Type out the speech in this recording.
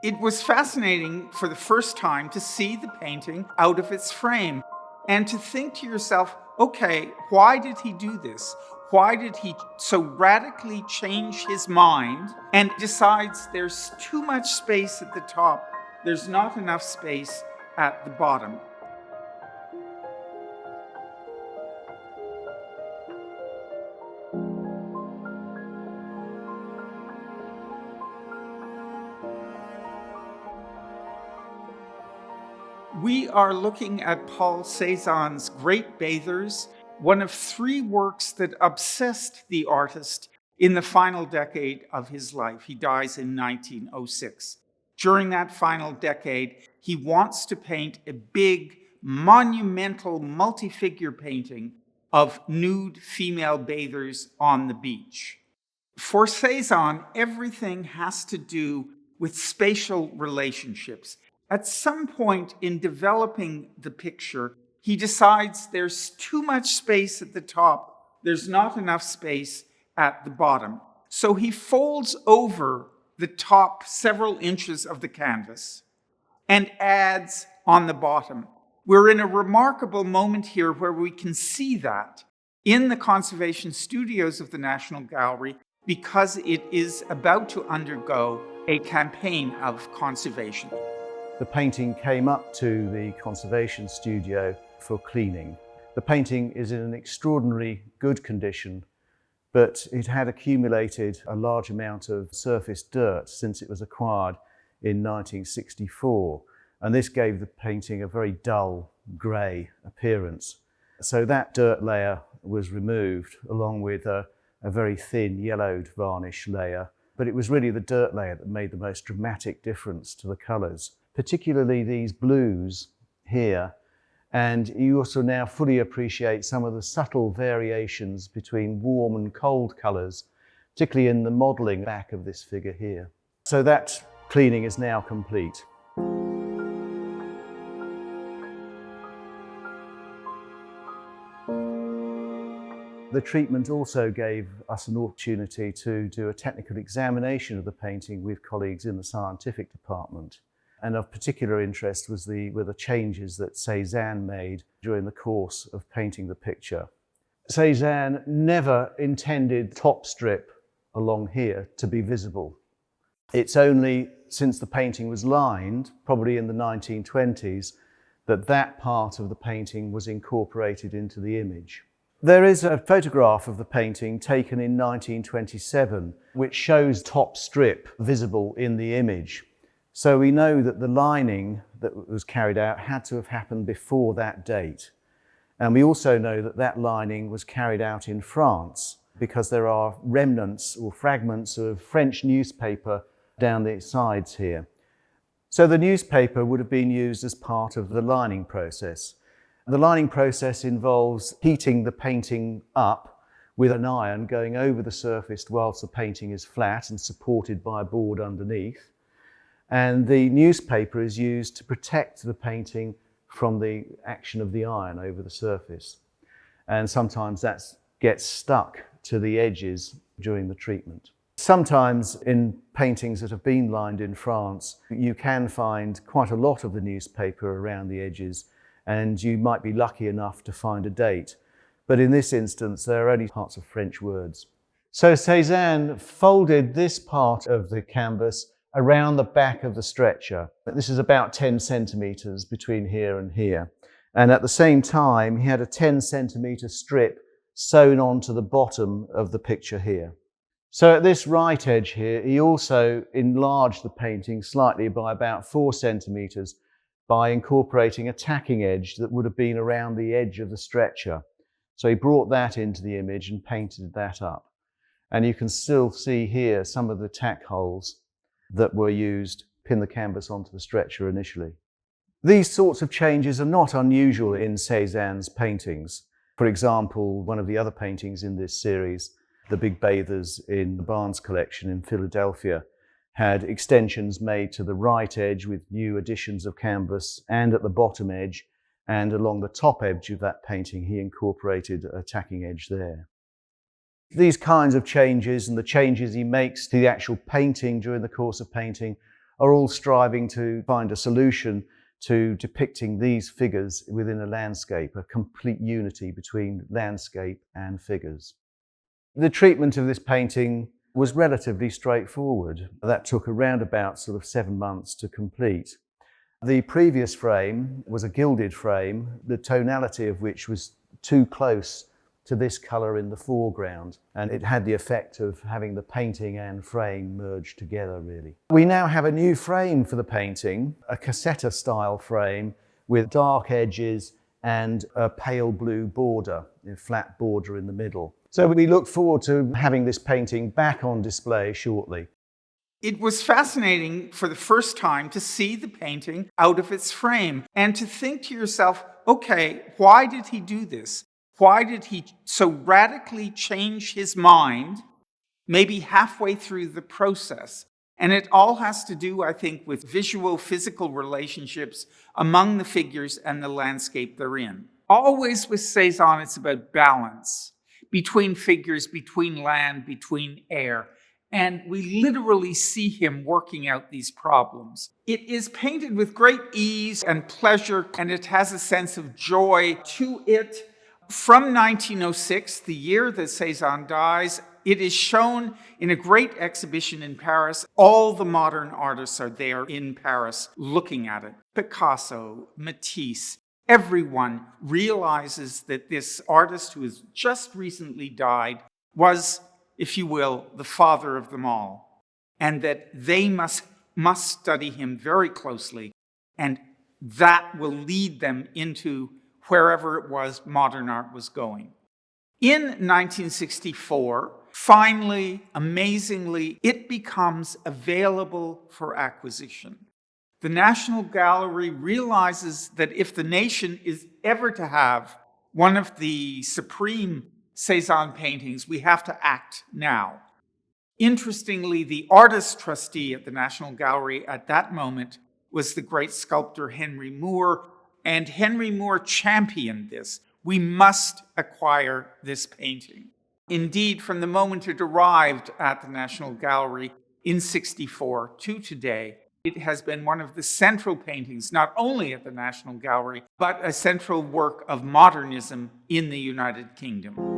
It was fascinating for the first time to see the painting out of its frame and to think to yourself, okay, why did he do this? Why did he so radically change his mind and decides there's too much space at the top, there's not enough space at the bottom? We are looking at Paul Cezanne's Great Bathers, one of three works that obsessed the artist in the final decade of his life. He dies in 1906. During that final decade, he wants to paint a big, monumental, multi-figure painting of nude female bathers on the beach. For Cezanne, everything has to do with spatial relationships. At some point in developing the picture, he decides there's too much space at the top, there's not enough space at the bottom. So he folds over the top several inches of the canvas and adds on the bottom. We're in a remarkable moment here where we can see that in the conservation studios of the National Gallery because it is about to undergo a campaign of conservation. The painting came up to the conservation studio for cleaning. The painting is in an extraordinarily good condition, but it had accumulated a large amount of surface dirt since it was acquired in 1964, and this gave the painting a very dull grey appearance. So that dirt layer was removed along with a very thin yellowed varnish layer, but it was really the dirt layer that made the most dramatic difference to the colours, particularly these blues here. And you also now fully appreciate some of the subtle variations between warm and cold colours, particularly in the modelling back of this figure here. So that cleaning is now complete. The treatment also gave us an opportunity to do a technical examination of the painting with colleagues in the scientific department. And of particular interest were the changes that Cezanne made during the course of painting the picture. Cezanne never intended top strip along here to be visible. It's only since the painting was lined, probably in the 1920s, that part of the painting was incorporated into the image. There is a photograph of the painting taken in 1927, which shows top strip visible in the image. So we know that the lining that was carried out had to have happened before that date. And we also know that that lining was carried out in France because there are remnants or fragments of French newspaper down the sides here. So the newspaper would have been used as part of the lining process. The lining process involves heating the painting up with an iron going over the surface whilst the painting is flat and supported by a board underneath. And the newspaper is used to protect the painting from the action of the iron over the surface. And sometimes that gets stuck to the edges during the treatment. Sometimes in paintings that have been lined in France, you can find quite a lot of the newspaper around the edges, and you might be lucky enough to find a date. But in this instance, there are only parts of French words. So Cezanne folded this part of the canvas around the back of the stretcher. This is about 10 centimetres between here and here. And at the same time, he had a 10 centimetre strip sewn onto the bottom of the picture here. So at this right edge here, he also enlarged the painting slightly by about 4 centimetres by incorporating a tacking edge that would have been around the edge of the stretcher. So he brought that into the image and painted that up. And you can still see here some of the tack holes that were used to pin the canvas onto the stretcher initially. These sorts of changes are not unusual in Cezanne's paintings. For example, one of the other paintings in this series, The Big Bathers in the Barnes collection in Philadelphia, had extensions made to the right edge with new additions of canvas, and at the bottom edge, and along the top edge of that painting he incorporated a tacking edge there. These kinds of changes and the changes he makes to the actual painting during the course of painting are all striving to find a solution to depicting these figures within a landscape, a complete unity between landscape and figures. The treatment of this painting was relatively straightforward. That took around about 7 months to complete. The previous frame was a gilded frame, the tonality of which was too close to this colour in the foreground, and it had the effect of having the painting and frame merged together, really. We now have a new frame for the painting, a cassetta style frame with dark edges and a pale blue border, a flat border in the middle. So we look forward to having this painting back on display shortly. It was fascinating for the first time to see the painting out of its frame and to think to yourself, okay, why did he do this? Why did he so radically change his mind, maybe halfway through the process? And it all has to do, I think, with visual, physical relationships among the figures and the landscape they're in. Always with Cezanne, it's about balance between figures, between land, between air. And we literally see him working out these problems. It is painted with great ease and pleasure, and it has a sense of joy to it. From 1906, the year that Cezanne dies, it is shown in a great exhibition in Paris. All the modern artists are there in Paris looking at it. Picasso, Matisse, everyone realizes that this artist who has just recently died was, if you will, the father of them all, and that they must study him very closely, and that will lead them into wherever it was modern art was going. In 1964, finally, amazingly, it becomes available for acquisition. The National Gallery realizes that if the nation is ever to have one of the supreme Cezanne paintings, we have to act now. Interestingly, the artist trustee at the National Gallery at that moment was the great sculptor Henry Moore, and Henry Moore championed this. We must acquire this painting. Indeed, from the moment it arrived at the National Gallery in '64 to today, it has been one of the central paintings, not only at the National Gallery, but a central work of modernism in the United Kingdom.